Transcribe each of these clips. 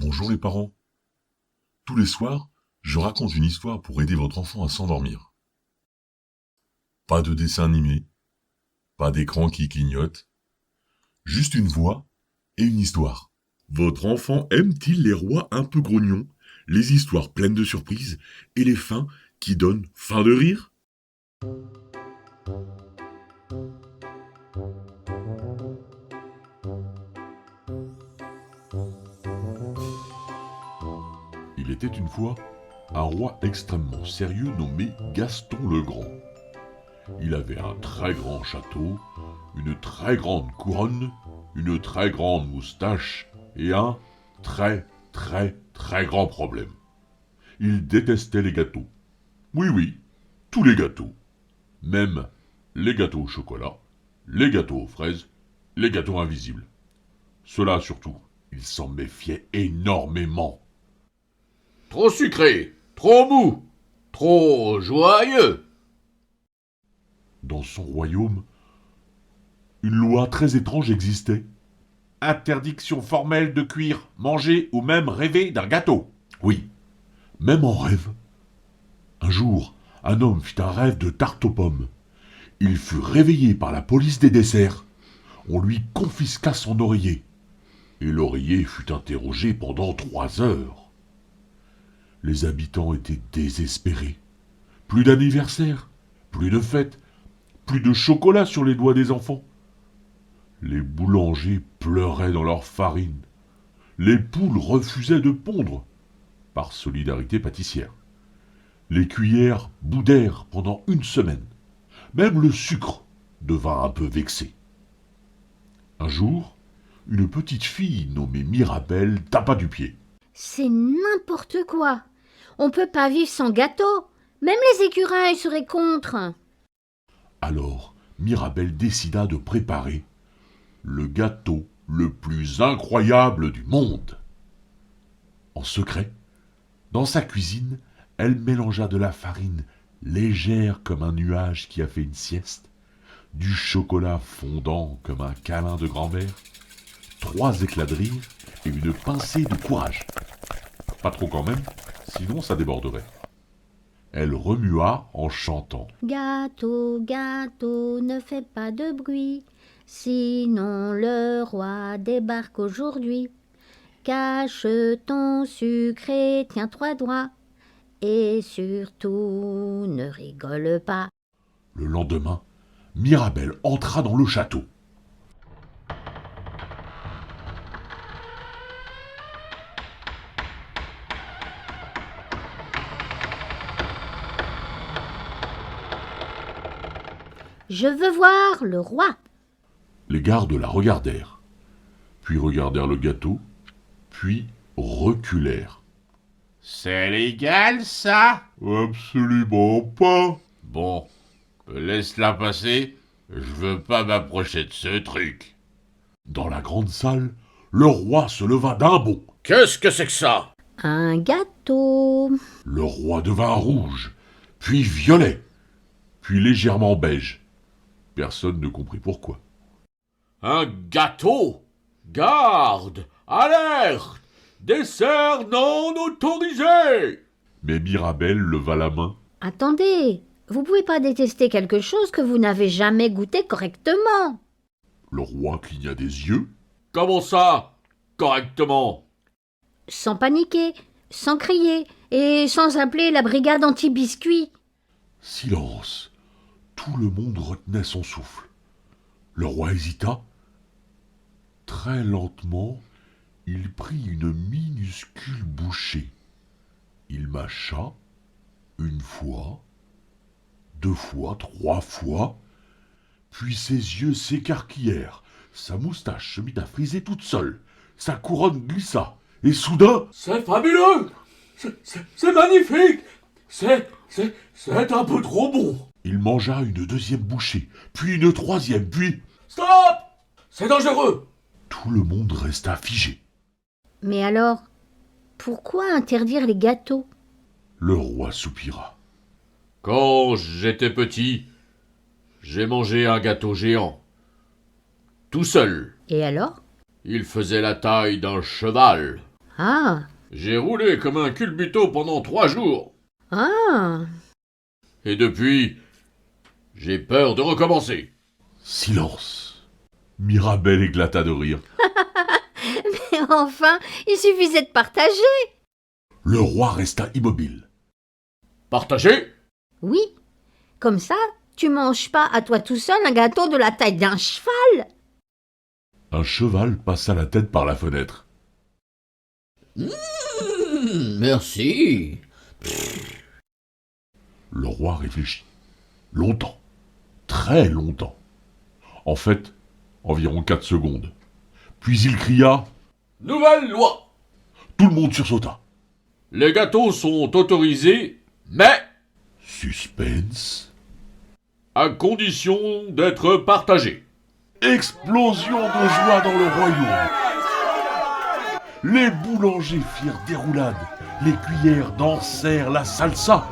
Bonjour les parents. Tous les soirs, je raconte une histoire pour aider votre enfant à s'endormir. Pas de dessin animé, pas d'écran qui clignote, juste une voix et une histoire. Votre enfant aime-t-il les rois un peu grognons, les histoires pleines de surprises et les fins qui donnent fin de rire? Il était une fois un roi extrêmement sérieux nommé Gaston le Grand. Il avait un très grand château, une très grande couronne, une très grande moustache et un très grand problème. Il détestait les gâteaux. Oui, oui, tous les gâteaux. Même les gâteaux au chocolat, les gâteaux aux fraises, les gâteaux invisibles. Ceux-là surtout, il s'en méfiait énormément. Trop sucré, trop mou, trop joyeux. Dans son royaume, une loi très étrange existait. Interdiction formelle de cuire, manger ou même rêver d'un gâteau. Oui, même en rêve. Un jour, un homme fit un rêve de tarte aux pommes. Il fut réveillé par la police des desserts. On lui confisqua son oreiller. Et l'oreiller fut interrogé pendant 3 heures. Les habitants étaient désespérés. Plus d'anniversaire, plus de fêtes, plus de chocolat sur les doigts des enfants. Les boulangers pleuraient dans leur farine. Les poules refusaient de pondre, par solidarité pâtissière. Les cuillères boudèrent pendant 1 semaine. Même le sucre devint un peu vexé. Un jour, une petite fille nommée Mirabelle tapa du pied. C'est n'importe quoi. On peut pas vivre sans gâteau. Même les écureuils seraient contre. Alors, Mirabelle décida de préparer le gâteau le plus incroyable du monde. En secret, dans sa cuisine, elle mélangea de la farine légère comme un nuage qui a fait une sieste, du chocolat fondant comme un câlin de grand-mère, 3 éclats de rire et une pincée de courage. Pas trop quand même, sinon ça déborderait. Elle remua en chantant. Gâteau, gâteau, ne fais pas de bruit, sinon le roi débarque aujourd'hui. Cache ton sucre et tiens-toi droit, et surtout ne rigole pas. Le lendemain, Mirabelle entra dans le château. Je veux voir le roi. Les gardes la regardèrent, puis regardèrent le gâteau, puis reculèrent. C'est légal, ça? Absolument pas. Bon, laisse-la passer, je veux pas m'approcher de ce truc. Dans la grande salle, le roi se leva d'un bond. Qu'est-ce que c'est que ça? Un gâteau. Le roi devint rouge, puis violet, puis légèrement beige. Personne ne comprit pourquoi. Un gâteau? Garde! Alerte! Dessert non autorisé! Mais Mirabelle leva la main. Attendez, vous pouvez pas détester quelque chose que vous n'avez jamais goûté correctement. Le roi cligna des yeux. Comment ça? Correctement? Sans paniquer, sans crier et sans appeler la brigade anti-biscuit. Silence. Tout le monde retenait son souffle. Le roi hésita. Très lentement, il prit une minuscule bouchée. Il mâcha 1 fois, 2 fois, 3 fois, puis ses yeux s'écarquillèrent, sa moustache se mit à friser toute seule, sa couronne glissa, et soudain... C'est fabuleux! C'est magnifique! C'est un peu trop bon! Il mangea une 2e bouchée, puis une 3e, puis... Stop! C'est dangereux! Tout le monde resta figé. Mais alors, pourquoi interdire les gâteaux? Le roi soupira. Quand j'étais petit, j'ai mangé un gâteau géant. Tout seul. Et alors? Il faisait la taille d'un cheval. Ah, J'ai roulé comme un culbuto pendant 3 jours. ah. Et depuis, j'ai peur de recommencer. Silence. Mirabelle éclata de rire. Mais enfin, il suffisait de partager. Le roi resta immobile. Partagez? Oui, comme ça, tu manges pas à toi tout seul un gâteau de la taille d'un cheval. Un cheval passa la tête par la fenêtre. Merci. Le roi réfléchit. Longtemps. Très longtemps. En fait, environ 4 secondes. Puis il cria. Nouvelle loi. Tout le monde sursauta. Les gâteaux sont autorisés, mais Suspense. à condition d'être partagés. Explosion de joie dans le royaume. Les boulangers firent des roulades. Les cuillères dansèrent la salsa.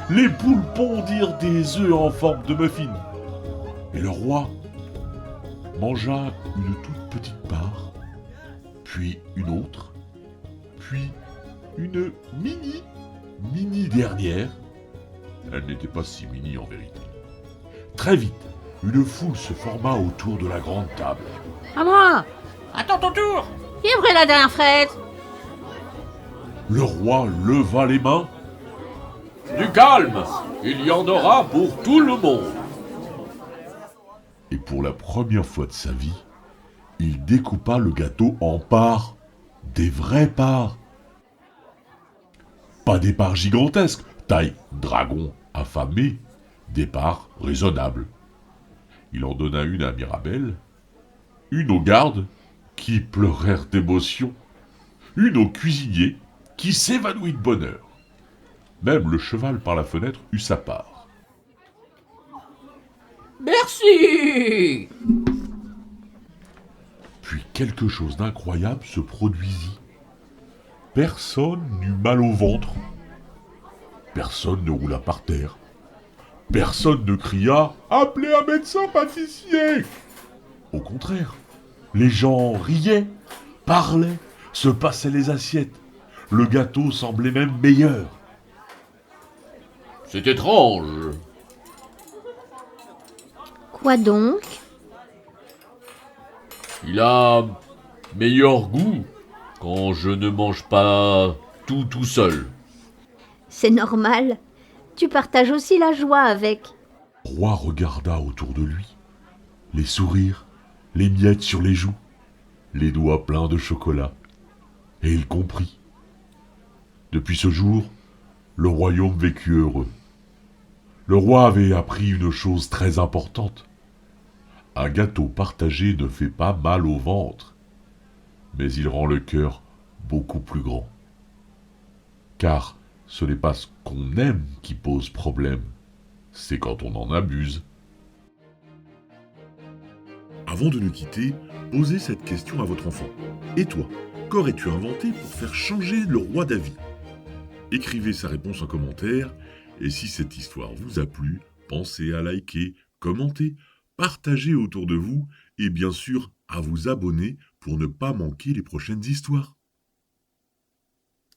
Les poules pondirent des œufs en forme de muffin. Et le roi mangea une toute petite part, puis une autre, puis une mini dernière. Elle n'était pas si mini en vérité. Très vite, une foule se forma autour de la grande table. À moi. Attends ton tour. Qui a pris la dernière fraise? Le roi leva les mains. Du calme. Il y en aura pour tout le monde. Et pour la première fois de sa vie, il découpa le gâteau en parts, des vraies parts. Pas des parts gigantesques, taille dragon affamé, des parts raisonnables. Il en donna une à Mirabelle, une aux gardes, qui pleurèrent d'émotion, une au cuisinier, qui s'évanouit de bonheur. Même le cheval par la fenêtre eut sa part. Merci. Puis quelque chose d'incroyable se produisit. Personne n'eut mal au ventre. Personne ne roula par terre. Personne ne cria « Appelez un médecin pâtissier !» Au contraire, les gens riaient, parlaient, se passaient les assiettes. Le gâteau semblait même meilleur. C'est étrange. Quoi donc? Il a meilleur goût quand je ne mange pas tout seul. C'est normal. Tu partages aussi la joie avec. Le roi regarda autour de lui. Les sourires, les miettes sur les joues, les doigts pleins de chocolat. Et il comprit. Depuis ce jour, le royaume vécut heureux. Le roi avait appris une chose très importante. Un gâteau partagé ne fait pas mal au ventre, mais il rend le cœur beaucoup plus grand. Car ce n'est pas ce qu'on aime qui pose problème, c'est quand on en abuse. Avant de nous quitter, posez cette question à votre enfant. Et toi, qu'aurais-tu inventé pour faire changer le roi d'avis? Écrivez sa réponse en commentaire, et si cette histoire vous a plu, pensez à liker, commenter, partager autour de vous, et bien sûr à vous abonner pour ne pas manquer les prochaines histoires.